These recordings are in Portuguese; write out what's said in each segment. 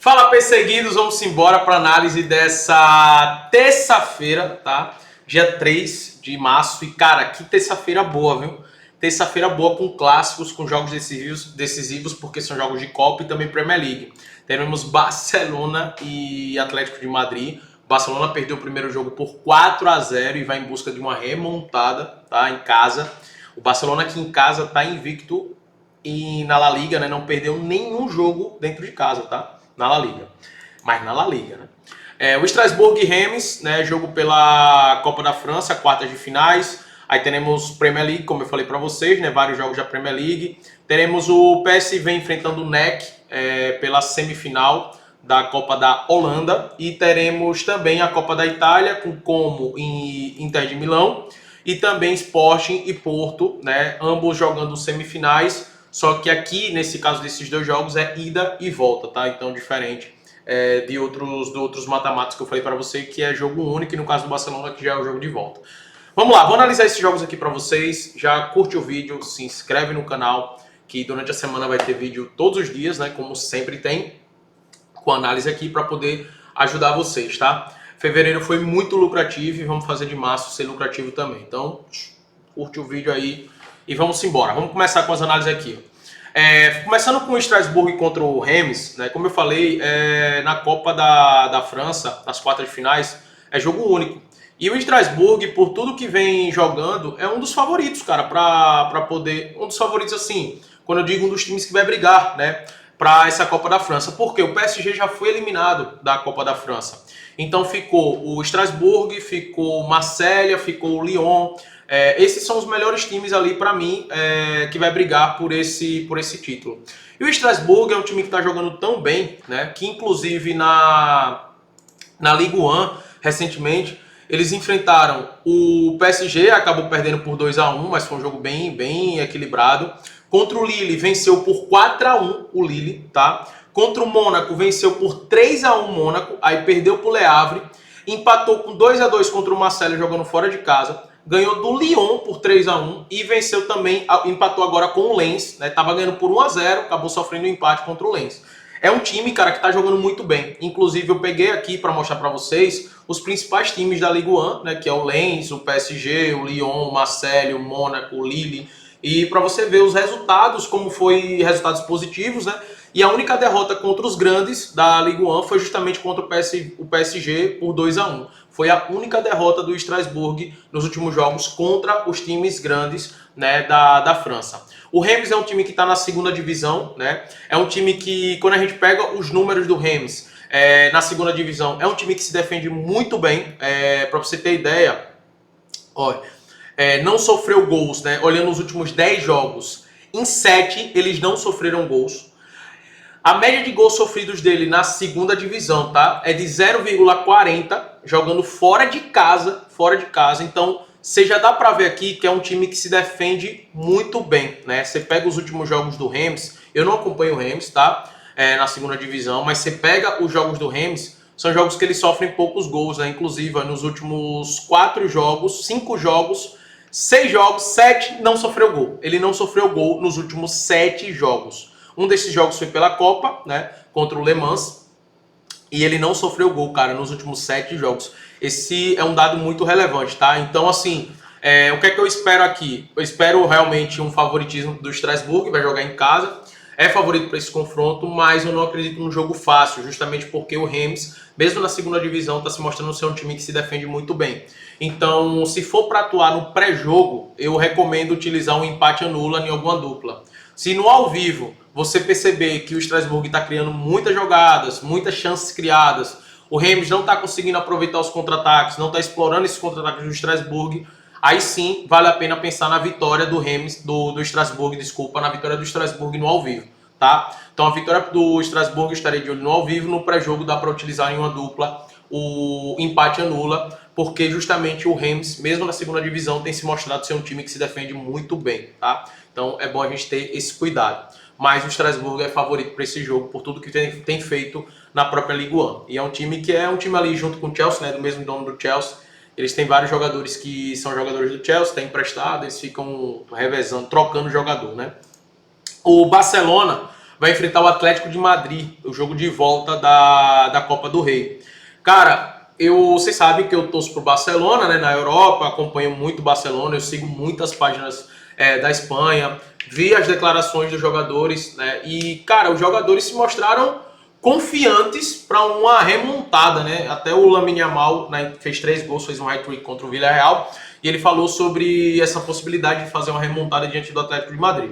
Fala, perseguidos, vamos embora para análise dessa terça-feira, tá? Dia 3 de março. E, cara, que terça-feira boa, viu? Terça-feira boa com clássicos, com jogos decisivos, porque são jogos de Copa e também Premier League. Teremos Barcelona e Atlético de Madrid. O Barcelona perdeu o primeiro jogo por 4-0 e vai em busca de uma remontada, tá? Em casa. O Barcelona aqui em casa tá invicto e na La Liga, né? Não perdeu nenhum jogo dentro de casa, tá? Na La Liga. Mas na La Liga, né? O Strasbourg e Reims, né? Jogo pela Copa da França, quartas de finais. Aí teremos Premier League, como eu falei para vocês, né? Vários jogos da Premier League. Teremos o PSV enfrentando o NEC pela semifinal da Copa da Holanda. E teremos também a Copa da Itália, com Como e Inter de Milão. E também Sporting e Porto, né? Ambos jogando semifinais. Só que aqui, nesse caso desses dois jogos, é ida e volta, tá? Então, diferente de outros mata-matas que eu falei para você, que é jogo único, e no caso do Barcelona, que já é o jogo de volta. Vamos lá, vou analisar esses jogos aqui para vocês. Já curte o vídeo, se inscreve no canal, que durante a semana vai ter vídeo todos os dias, né? Como sempre tem, com análise aqui para poder ajudar vocês, tá? Fevereiro foi muito lucrativo e vamos fazer de março ser lucrativo também. Então, curte o vídeo aí e vamos embora. Vamos começar com as análises aqui. Começando com o Strasbourg contra o Reims, né? Como eu falei, na Copa da França, nas quartas de finais, é jogo único. E o Strasbourg, por tudo que vem jogando, é um dos favoritos, cara, para poder... Um dos favoritos, assim, quando eu digo um dos times que vai brigar, né? Para essa Copa da França. Porque o PSG já foi eliminado da Copa da França. Então ficou o Strasbourg, ficou o Marselha, ficou o Lyon. Esses são os melhores times ali para mim que vai brigar por esse título. E o Strasbourg é um time que está jogando tão bem, né, que inclusive na Ligue 1 recentemente eles enfrentaram o PSG, acabou perdendo por 2-1, mas foi um jogo bem equilibrado. Contra o Lille venceu por 4-1 o Lille, tá? Contra o Mônaco venceu por 3-1 o Mônaco, aí perdeu para o Le Havre, empatou com 2-2 contra o Marseille jogando fora de casa. Ganhou do Lyon por 3-1 e venceu também, empatou agora com o Lens, né? Tava ganhando por 1-0, acabou sofrendo um empate contra o Lens. É um time, cara, que tá jogando muito bem. Inclusive, eu peguei aqui para mostrar para vocês os principais times da Ligue 1, né? Que é o Lens, o PSG, o Lyon, o Marseille, o Mônaco, o Lille. E para você ver os resultados, como foi resultados positivos, né? E a única derrota contra os grandes da Ligue 1 foi justamente contra o PSG por 2-1. Foi a única derrota do Strasbourg nos últimos jogos contra os times grandes, né, da França. O Reims é um time que está na segunda divisão, né? É um time que, quando a gente pega os números do Reims na segunda divisão, é um time que se defende muito bem. Para você ter ideia, olha, não sofreu gols, né? Olhando os últimos 10 jogos, em 7 eles não sofreram gols. A média de gols sofridos dele na segunda divisão, tá? É de 0,40, jogando fora de casa. Então, você já dá pra ver aqui que é um time que se defende muito bem, né? Você pega os últimos jogos do Reims, eu não acompanho o Reims, tá? Na segunda divisão, mas você pega os jogos do Reims, são jogos que eles sofrem poucos gols, né? Inclusive, nos últimos 4 jogos, 5 jogos, 6 jogos, 7 não sofreu gol. Ele não sofreu gol nos últimos 7 jogos. Um desses jogos foi pela Copa, né, contra o Le Mans, e ele não sofreu gol, cara, nos últimos 7 jogos. Esse é um dado muito relevante, tá? Então, assim, o que é que eu espero aqui? Eu espero realmente um favoritismo do Strasbourg, vai jogar em casa. É favorito para esse confronto, mas eu não acredito num jogo fácil, justamente porque o Reims, mesmo na segunda divisão, está se mostrando ser um time que se defende muito bem. Então, se for para atuar no pré-jogo, eu recomendo utilizar um empate anula em alguma dupla. Se no ao vivo você perceber que o Strasbourg está criando muitas jogadas, muitas chances criadas, o Reims não está conseguindo aproveitar os contra-ataques, não está explorando esses contra-ataques do Strasbourg, aí sim vale a pena pensar na vitória do Reims, do Strasbourg, desculpa, na vitória do Strasbourg no ao vivo, tá? Então a vitória do Strasbourg estarei de olho no ao vivo, no pré-jogo dá para utilizar em uma dupla o empate anula, porque justamente o Reims, mesmo na segunda divisão, tem se mostrado ser um time que se defende muito bem, tá? Então é bom a gente ter esse cuidado. Mas o Strasbourg é favorito para esse jogo por tudo que tem feito na própria Ligue 1. E é um time que é um time ali junto com o Chelsea, né, do mesmo dono do Chelsea. Eles têm vários jogadores que são jogadores do Chelsea, têm emprestado, eles ficam revezando, trocando jogador, né? O Barcelona vai enfrentar o Atlético de Madrid, o jogo de volta da Copa do Rei. Cara, vocês sabem que eu torço pro Barcelona, né, na Europa, acompanho muito o Barcelona, eu sigo muitas páginas da Espanha, vi as declarações dos jogadores, né, e, cara, os jogadores se mostraram confiantes para uma remontada, né? Até o Lamine Yamal, né, fez 3 gols, fez um hat-trick contra o Villarreal, e ele falou sobre essa possibilidade de fazer uma remontada diante do Atlético de Madrid.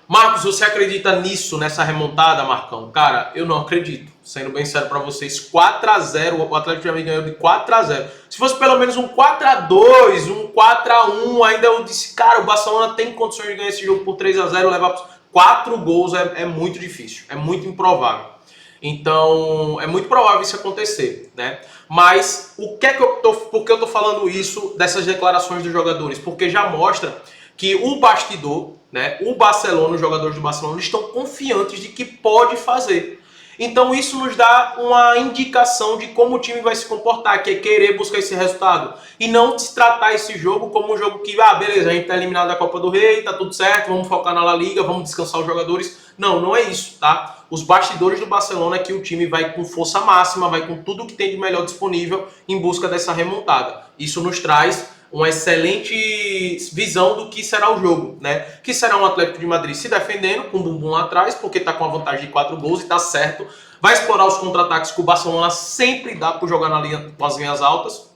Marcos, você acredita nisso, nessa remontada, Marcão? Cara, eu não acredito. Sendo bem sério para vocês, 4-0, o Atlético de Madrid ganhou de 4-0. Se fosse pelo menos um 4-2, um 4-1, ainda eu disse, cara, o Barcelona tem condições de ganhar esse jogo por 3-0, levar 4 gols é muito difícil, é muito improvável. Então, é muito provável isso acontecer, né? Mas por que eu tô falando isso dessas declarações dos jogadores? Porque já mostra que o bastidor, né, o Barcelona, os jogadores do Barcelona estão confiantes de que pode fazer. Então isso nos dá uma indicação de como o time vai se comportar, que é querer buscar esse resultado. E não se tratar esse jogo como um jogo que, beleza, a gente tá eliminado da Copa do Rei, tá tudo certo, vamos focar na La Liga, vamos descansar os jogadores. Não, não é isso, tá? Os bastidores do Barcelona é que o time vai com força máxima, vai com tudo que tem de melhor disponível em busca dessa remontada. Isso nos traz uma excelente visão do que será o jogo, né? Que será um Atlético de Madrid se defendendo, com o bumbum lá atrás, porque tá com a vantagem de 4 gols e tá certo. Vai explorar os contra-ataques que o Barcelona sempre dá por jogar na linha, com as linhas altas.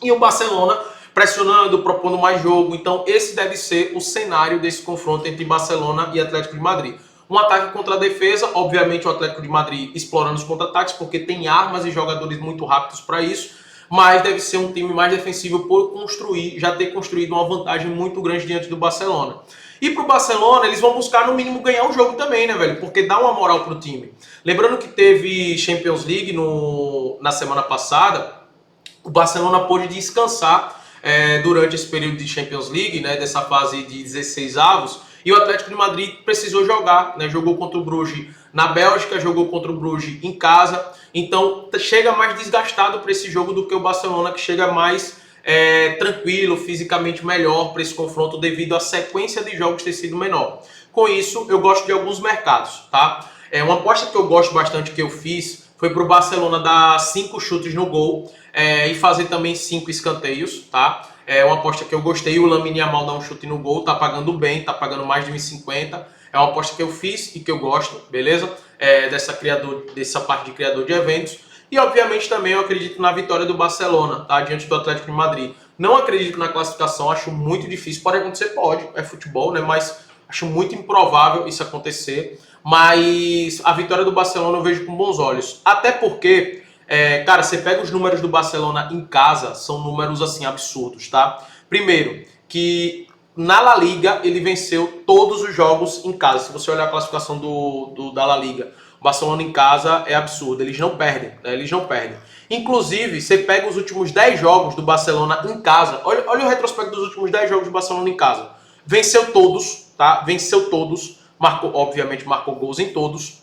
E o Barcelona pressionando, propondo mais jogo. Então esse deve ser o cenário desse confronto entre Barcelona e Atlético de Madrid. Um ataque contra a defesa, obviamente o Atlético de Madrid explorando os contra-ataques, porque tem armas e jogadores muito rápidos para isso. Mas deve ser um time mais defensivo por já ter construído uma vantagem muito grande diante do Barcelona. E pro Barcelona, eles vão buscar no mínimo ganhar o jogo também, né, velho? Porque dá uma moral pro time. Lembrando que teve Champions League na semana passada, o Barcelona pôde descansar durante esse período de Champions League, né, dessa fase de 16 avos, e o Atlético de Madrid precisou jogar, né, jogou contra o Bruges na Bélgica, jogou contra o Bruges em casa, então chega mais desgastado para esse jogo do que o Barcelona, que chega mais tranquilo, fisicamente melhor para esse confronto devido à sequência de jogos ter sido menor. Com isso, eu gosto de alguns mercados, tá? Uma aposta que eu gosto bastante que eu fiz foi para o Barcelona dar 5 chutes no gol e fazer também 5 escanteios, tá? É uma aposta que eu gostei, o Lamine Yamal dar um chute no gol, tá pagando bem, tá pagando mais de 1,50. É uma aposta que eu fiz e que eu gosto, beleza? Dessa parte de criador de eventos. E obviamente também eu acredito na vitória do Barcelona, tá? Diante do Atlético de Madrid. Não acredito na classificação, acho muito difícil. Pode acontecer? Pode, é futebol, né? Mas acho muito improvável isso acontecer. Mas a vitória do Barcelona eu vejo com bons olhos. Até porque, cara, você pega os números do Barcelona em casa, são números assim absurdos, tá? Primeiro, que na La Liga ele venceu todos os jogos em casa. Se você olhar a classificação da La Liga, o Barcelona em casa é absurdo, eles não perdem, né? Eles não perdem. Inclusive, você pega os últimos 10 jogos do Barcelona em casa, olha o retrospecto dos últimos 10 jogos do Barcelona em casa. Venceu todos, tá? Venceu todos, obviamente marcou gols em todos,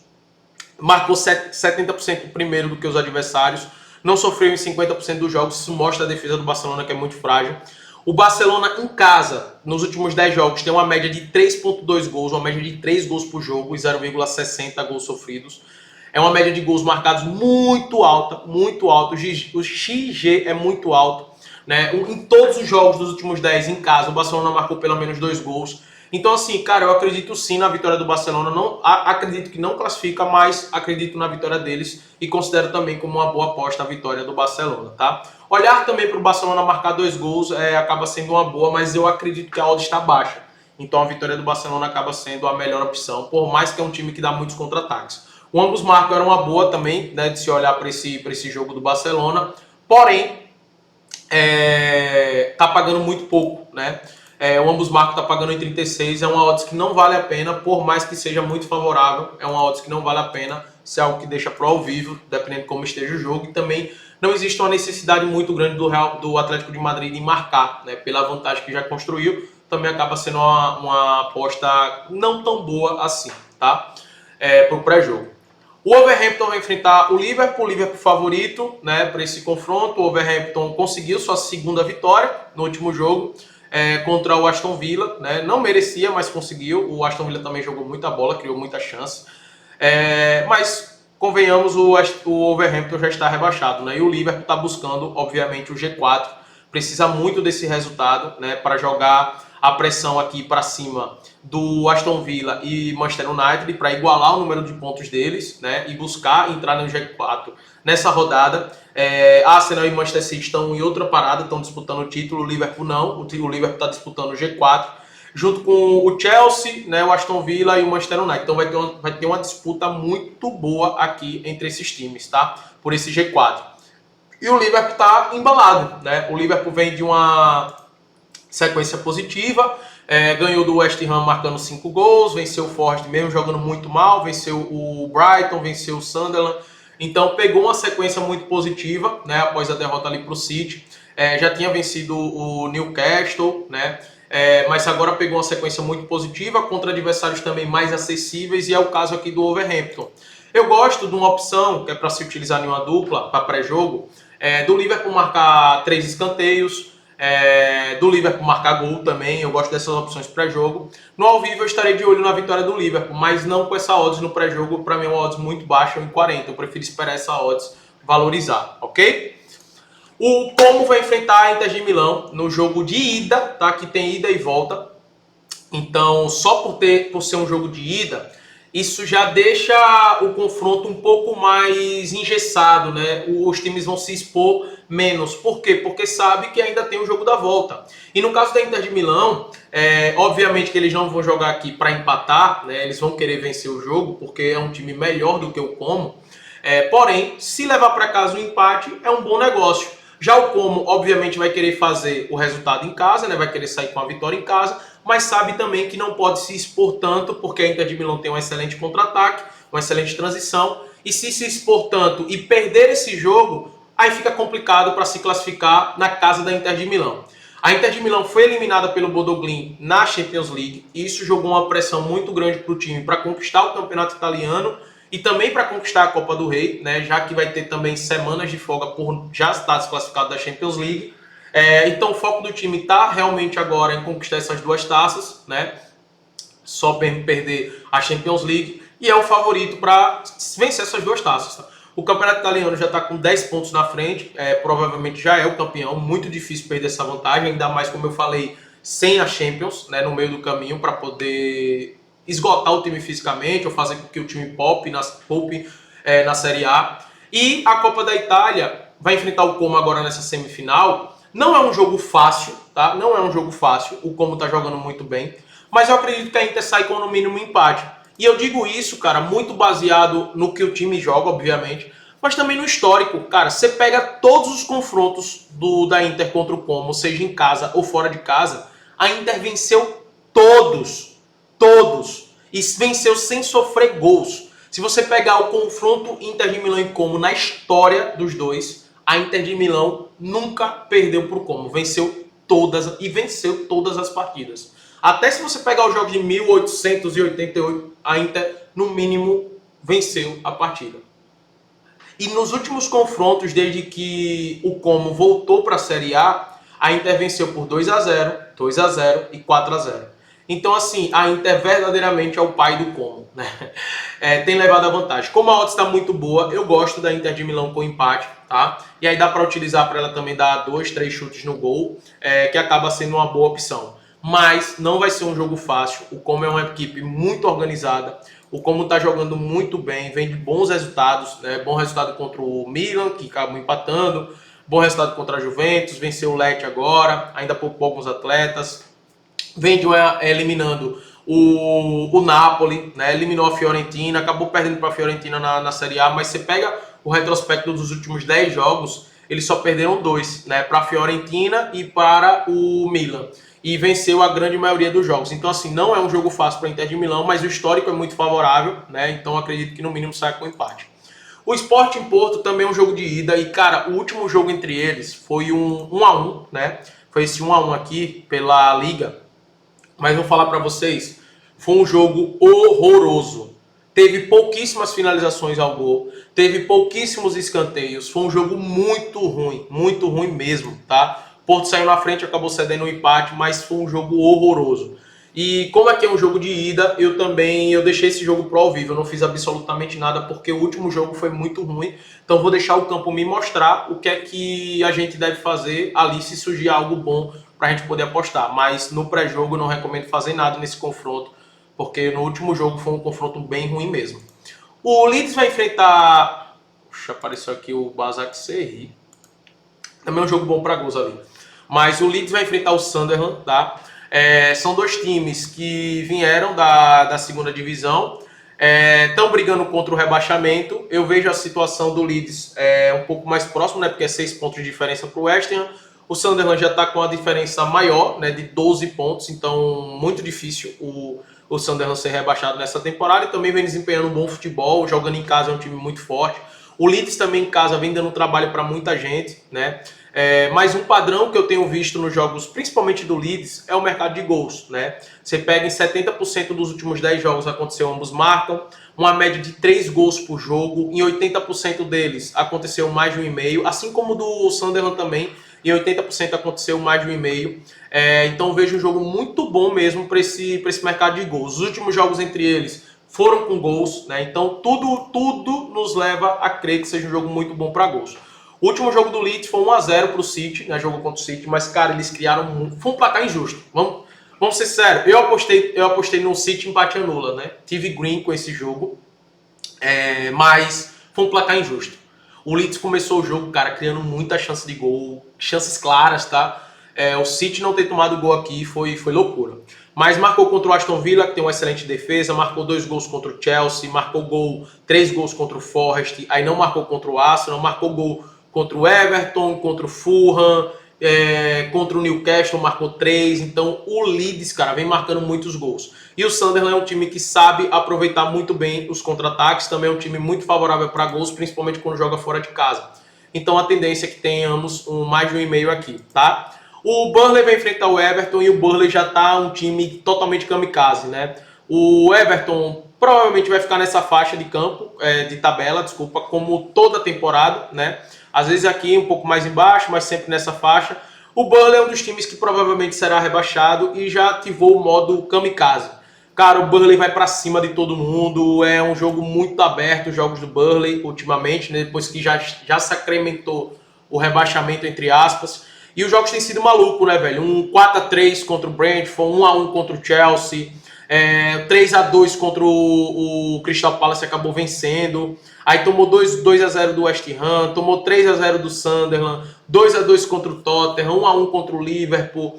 marcou 70% primeiro do que os adversários, não sofreu em 50% dos jogos, isso mostra a defesa do Barcelona que é muito frágil. O Barcelona em casa, nos últimos 10 jogos, tem uma média de 3,2 gols, uma média de 3 gols por jogo e 0,60 gols sofridos. É uma média de gols marcados muito alta, muito alta. O XG é muito alto, né? Em todos os jogos dos últimos 10 em casa, o Barcelona marcou pelo menos 2 gols. Então, assim, cara, eu acredito sim na vitória do Barcelona. Não acredito que não classifica, mas acredito na vitória deles e considero também como uma boa aposta a vitória do Barcelona, tá? Olhar também para o Barcelona marcar 2 gols acaba sendo uma boa, mas eu acredito que a odd está baixa. Então a vitória do Barcelona acaba sendo a melhor opção, por mais que é um time que dá muitos contra-ataques. O ambos marcam era uma boa também, né, de se olhar para esse jogo do Barcelona, porém, tá pagando muito pouco, né? O ambos marcos está pagando em 36, é uma odds que não vale a pena, por mais que seja muito favorável, é uma odds que não vale a pena, se é algo que deixa pro ao vivo, dependendo de como esteja o jogo, e também não existe uma necessidade muito grande do Atlético de Madrid de marcar, né? Pela vantagem que já construiu, também acaba sendo uma aposta não tão boa assim, tá? Pro pré-jogo. O Wolverhampton vai enfrentar o Liverpool favorito, né, para esse confronto. O Wolverhampton conseguiu sua segunda vitória no último jogo. contra o Aston Villa, né? Não merecia, mas conseguiu. O Aston Villa também jogou muita bola, criou muita chance. Mas convenhamos, o Wolverhampton já está rebaixado, né? E o Liverpool está buscando, obviamente, o G4. Precisa muito desse resultado, né, para jogar a pressão aqui para cima do Aston Villa e Manchester United, para igualar o número de pontos deles, né, e buscar entrar no G4 nessa rodada. Arsenal e Manchester City estão em outra parada, estão disputando o título, o Liverpool não. O Liverpool está disputando o G4, junto com o Chelsea, né, o Aston Villa e o Manchester United. Então vai ter uma disputa muito boa aqui entre esses times, tá? Por esse G4. E o Liverpool está embalado, né? O Liverpool vem de uma sequência positiva, ganhou do West Ham marcando 5 gols, venceu o Forest mesmo jogando muito mal, venceu o Brighton, venceu o Sunderland. Então pegou uma sequência muito positiva, né? Após a derrota ali para o City. Já tinha vencido o Newcastle, né? Mas agora pegou uma sequência muito positiva contra adversários também mais acessíveis, e é o caso aqui do Wolverhampton. Eu gosto de uma opção que é para se utilizar em uma dupla para pré-jogo, do Liverpool marcar 3 escanteios, do Liverpool marcar gol também. Eu gosto dessas opções pré-jogo. No ao vivo eu estarei de olho na vitória do Liverpool, mas não com essa odds no pré-jogo. Para mim é uma odds muito baixa, 1,40. Eu prefiro esperar essa odds valorizar, ok? O Como vai enfrentar a Inter de Milão no jogo de ida, tá? Que tem ida e volta. Então, só por ser um jogo de ida, isso já deixa o confronto um pouco mais engessado, né? Os times vão se expor menos. Por quê? Porque sabe que ainda tem o jogo da volta. E no caso da Inter de Milão, obviamente que eles não vão jogar aqui para empatar, né? Eles vão querer vencer o jogo, porque é um time melhor do que o Como. Porém, se levar para casa o empate, é um bom negócio. Já o Como, obviamente, vai querer fazer o resultado em casa, né? Vai querer sair com a vitória em casa, mas sabe também que não pode se expor tanto, porque a Inter de Milão tem um excelente contra-ataque, uma excelente transição, e se expor tanto e perder esse jogo, aí fica complicado para se classificar na casa da Inter de Milão. A Inter de Milão foi eliminada pelo Bodo Glimt na Champions League, e isso jogou uma pressão muito grande para o time para conquistar o campeonato italiano e também para conquistar a Copa do Rei, né, já que vai ter também semanas de folga por já estar desclassificado da Champions League. Então o foco do time está realmente agora em conquistar essas 2 taças, né? Só perder a Champions League, e é o favorito para vencer essas 2 taças. Tá? O campeonato italiano já está com 10 pontos na frente, provavelmente já é o campeão. Muito difícil perder essa vantagem, ainda mais, como eu falei, sem a Champions, né, no meio do caminho, para poder esgotar o time fisicamente ou fazer com que o time poupe na Série A. E a Copa da Itália vai enfrentar o Como agora nessa semifinal. Não é um jogo fácil, tá? Não é um jogo fácil. O Como tá jogando muito bem, mas eu acredito que a Inter sai com no mínimo um empate. E eu digo isso, cara, muito baseado no que o time joga, obviamente, mas também no histórico. Cara, você pega todos os confrontos da Inter contra o Como, seja em casa ou fora de casa, a Inter venceu todos. E venceu sem sofrer gols. Se você pegar o confronto Inter de Milão e Como na história dos dois, a Inter de Milão nunca perdeu para o Como. Venceu todas as partidas. Até se você pegar o jogo de 1888, a Inter, no mínimo, venceu a partida. E nos últimos confrontos, desde que o Como voltou para a Série A Inter venceu por 2-0, 2-0 e 4-0. Então, assim, a Inter verdadeiramente é o pai do Como, né? Tem levado a vantagem. Como a odds está muito boa, eu gosto da Inter de Milão com empate, tá? E aí dá para utilizar para ela também dar 2, 3 chutes no gol, que acaba sendo uma boa opção. Mas não vai ser um jogo fácil. O Como é uma equipe muito organizada. O Como está jogando muito bem, vem de bons resultados, né? Bom resultado contra o Milan, que acabou empatando. Bom resultado contra a Juventus, venceu o Lecce agora, ainda poupou alguns atletas. Vem eliminando o Napoli, né? Eliminou a Fiorentina, acabou perdendo para a Fiorentina na Série A, mas você pega o retrospecto dos últimos 10 jogos, eles só perderam 2, né? Para a Fiorentina e para o Milan. E venceu a grande maioria dos jogos. Então, assim, não é um jogo fácil para a Inter de Milão, mas o histórico é muito favorável, né? Então, acredito que no mínimo saia com empate. O Sporting Porto também é um jogo de ida e, cara, o último jogo entre eles foi um 1-1, né? Foi esse 1-1 aqui pela Liga. Mas vou falar para vocês, foi um jogo horroroso. Teve pouquíssimas finalizações ao gol, teve pouquíssimos escanteios. Foi um jogo muito ruim mesmo, tá? Porto saiu na frente, acabou cedendo um empate, mas foi um jogo horroroso. E como aqui é um jogo de ida, eu deixei esse jogo pro ao vivo. Eu não fiz absolutamente nada porque o último jogo foi muito ruim. Então vou deixar o campo me mostrar o que é que a gente deve fazer ali se surgir algo bom pra gente poder apostar. Mas no pré-jogo eu não recomendo fazer nada nesse confronto, porque no último jogo foi um confronto bem ruim mesmo. O Leeds vai enfrentar... Puxa, apareceu aqui o Basak Serri. Também é um jogo bom para gols ali. Mas o Leeds vai enfrentar o Sunderland, tá? São dois times que vieram da segunda divisão, estão brigando contra o rebaixamento. Eu vejo a situação do Leeds um pouco mais próximo, né? Porque é 6 pontos de diferença para o West Ham. O Sunderland já está com a diferença maior, né? De 12 pontos, então muito difícil o Sunderland ser rebaixado nessa temporada. E também vem desempenhando um bom futebol, jogando em casa, é um time muito forte. O Leeds também em casa vem dando trabalho para muita gente, né? Mas um padrão que eu tenho visto nos jogos, principalmente do Leeds, é o mercado de gols, né? Você pega em 70% dos últimos 10 jogos aconteceu, ambos marcam, uma média de 3 gols por jogo, em 80% deles aconteceu mais de 1,5, assim como do Sunderland também, em 80% aconteceu mais de 1,5. Então vejo um jogo muito bom mesmo para esse mercado de gols. Os últimos jogos entre eles foram com gols, né? Então tudo nos leva a crer que seja um jogo muito bom para gols. O último jogo do Leeds foi 1-0 pro City, né? Jogo contra o City, mas, cara, eles criaram... Foi um placar injusto. Vamos ser sérios. Eu apostei no City empate anula, né? Tive green com esse jogo, mas foi um placar injusto. O Leeds começou o jogo, cara, criando muita chance de gol, chances claras, tá? O City não ter tomado gol aqui foi loucura. Mas marcou contra o Aston Villa, que tem uma excelente defesa, marcou 2 gols contra o Chelsea, marcou 3 gols contra o Forest, aí não marcou contra o Arsenal, marcou gol contra o Everton, contra o Fulham, contra o Newcastle marcou 3. Então o Leeds, cara, vem marcando muitos gols. E o Sunderland é um time que sabe aproveitar muito bem os contra-ataques, também é um time muito favorável para gols, principalmente quando joga fora de casa. Então a tendência é que tenhamos mais de 1,5 aqui, tá? O Burnley vai enfrentar o Everton e o Burnley já tá um time totalmente kamikaze, né? O Everton provavelmente vai ficar nessa faixa de campo, de tabela, desculpa, como toda temporada, né? Às vezes aqui um pouco mais embaixo, mas sempre nessa faixa. O Burnley é um dos times que provavelmente será rebaixado e já ativou o modo kamikaze. Cara, o Burnley vai para cima de todo mundo, é um jogo muito aberto, os jogos do Burnley ultimamente, né? Depois que já sacramentou o rebaixamento, entre aspas. E os jogos têm sido malucos, né, velho? Um 4-3 contra o Brentford, 1-1 contra o Chelsea, 3-2 contra o Crystal Palace, acabou vencendo. Aí tomou 2-0 do West Ham, tomou 3-0 do Sunderland, 2-2 contra o Tottenham, 1-1 contra o Liverpool,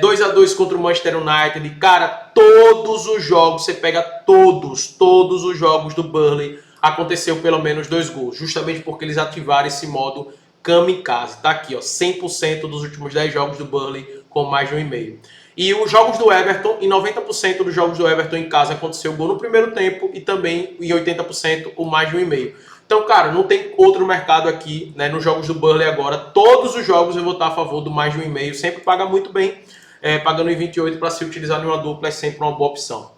2-2 contra o Manchester United. Cara, todos os jogos, você pega todos os jogos do Burnley, aconteceu pelo menos 2 gols, justamente porque eles ativaram esse modo kamikaze. Tá aqui, ó, 100% dos últimos 10 jogos do Burnley com mais de 1,5. E os jogos do Everton, em 90% dos jogos do Everton em casa aconteceu gol no primeiro tempo e também em 80% o mais de 1,5. Então, cara, não tem outro mercado aqui, né, nos jogos do Burnley agora. Todos os jogos eu vou estar a favor do mais de 1,5. Sempre paga muito bem, pagando em 28 para se utilizar em uma dupla é sempre uma boa opção.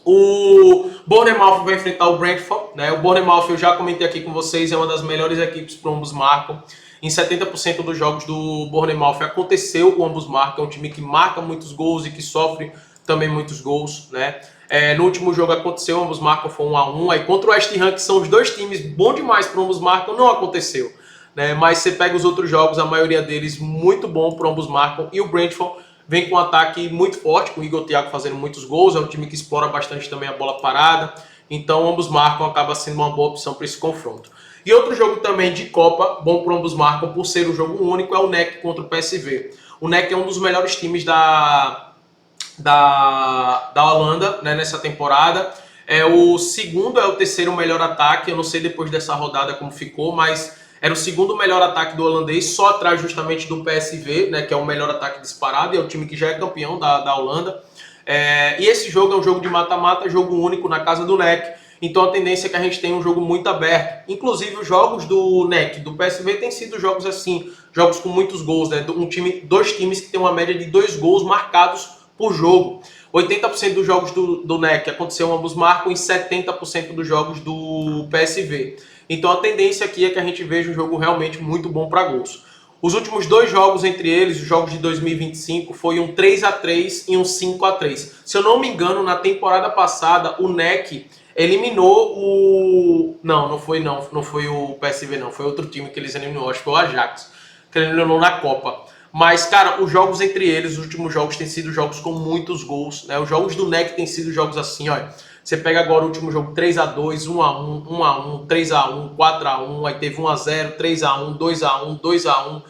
O Bournemouth vai enfrentar o Brentford, né? O Bournemouth, eu já comentei aqui com vocês, é uma das melhores equipes para ambos marcam. Em 70% dos jogos do Bournemouth aconteceu o ambos marcam, é um time que marca muitos gols e que sofre também muitos gols, né? No último jogo aconteceu, ambos marcam, foi 1-1. Aí contra o West Ham, que são os dois times bom demais para ambos marcam, não aconteceu, né? Mas você pega os outros jogos, a maioria deles muito bom para ambos marcam. E o Brentford vem com um ataque muito forte, com o Igor Thiago fazendo muitos gols, é um time que explora bastante também a bola parada. Então ambos marcam, acaba sendo uma boa opção para esse confronto. E outro jogo também de Copa, bom para ambos marcam, por ser um jogo único, é o NEC contra o PSV. O NEC é um dos melhores times da Holanda, né, nessa temporada. O segundo, o terceiro melhor ataque, eu não sei depois dessa rodada como ficou, mas era o segundo melhor ataque do holandês, só atrás justamente do PSV, né, que é o melhor ataque disparado, e é o time que já é campeão da Holanda. E esse jogo é um jogo de mata-mata, jogo único na casa do NEC. Então a tendência é que a gente tenha um jogo muito aberto. Inclusive os jogos do NEC, do PSV, têm sido jogos assim, jogos com muitos gols, né? Dois times que tem uma média de 2 gols marcados por jogo. 80% dos jogos do NEC aconteceu, ambos marcam, em 70% dos jogos do PSV. Então a tendência aqui é que a gente veja um jogo realmente muito bom para gols. Os últimos 2 jogos entre eles, os jogos de 2025, foi um 3-3 e um 5-3. Se eu não me engano, na temporada passada, o NEC eliminou o... Não foi o PSV não, foi outro time que eles eliminou, acho que foi o Ajax, que ele eliminou na Copa. Mas, cara, os jogos entre eles, os últimos jogos têm sido jogos com muitos gols, né? Os jogos do NEC têm sido jogos assim, olha. Você pega agora o último jogo 3-2, 1-1, 1-1, 3-1, 4-1, aí teve 1-0, 3-1, 2-1, 2-1,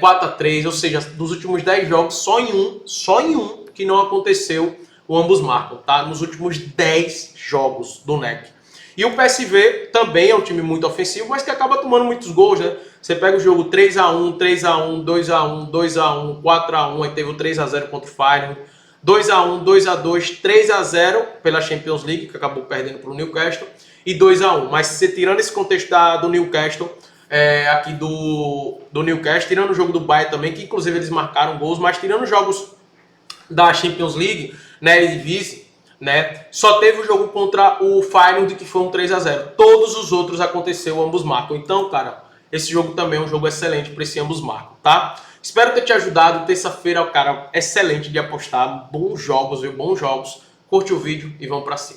4-3, ou seja, dos últimos 10 jogos, só em um que não aconteceu o ambos marcam, tá? Nos últimos 10 jogos do NEC. E o PSV também é um time muito ofensivo, mas que acaba tomando muitos gols, né? Você pega o jogo 3-1, 3-1, 2-1, 2-1, 4-1, aí teve o 3-0 contra o Feyenoord, 2-1, 2-2, 3-0 pela Champions League, que acabou perdendo para o Newcastle, e 2-1. Mas você tirando esse contexto do Newcastle, aqui do Newcastle, tirando o jogo do Bayern também, que inclusive eles marcaram gols, mas tirando os jogos da Champions League, né, Eredivisie, né, só teve o jogo contra o Feyenoord que foi um 3-0. Todos os outros aconteceu, ambos marcam. Então, cara, esse jogo também é um jogo excelente para esse ambos marcam, tá? Espero ter te ajudado. Terça-feira, cara, excelente de apostar. Bons jogos, viu? Bons jogos. Curte o vídeo e vamos pra cima.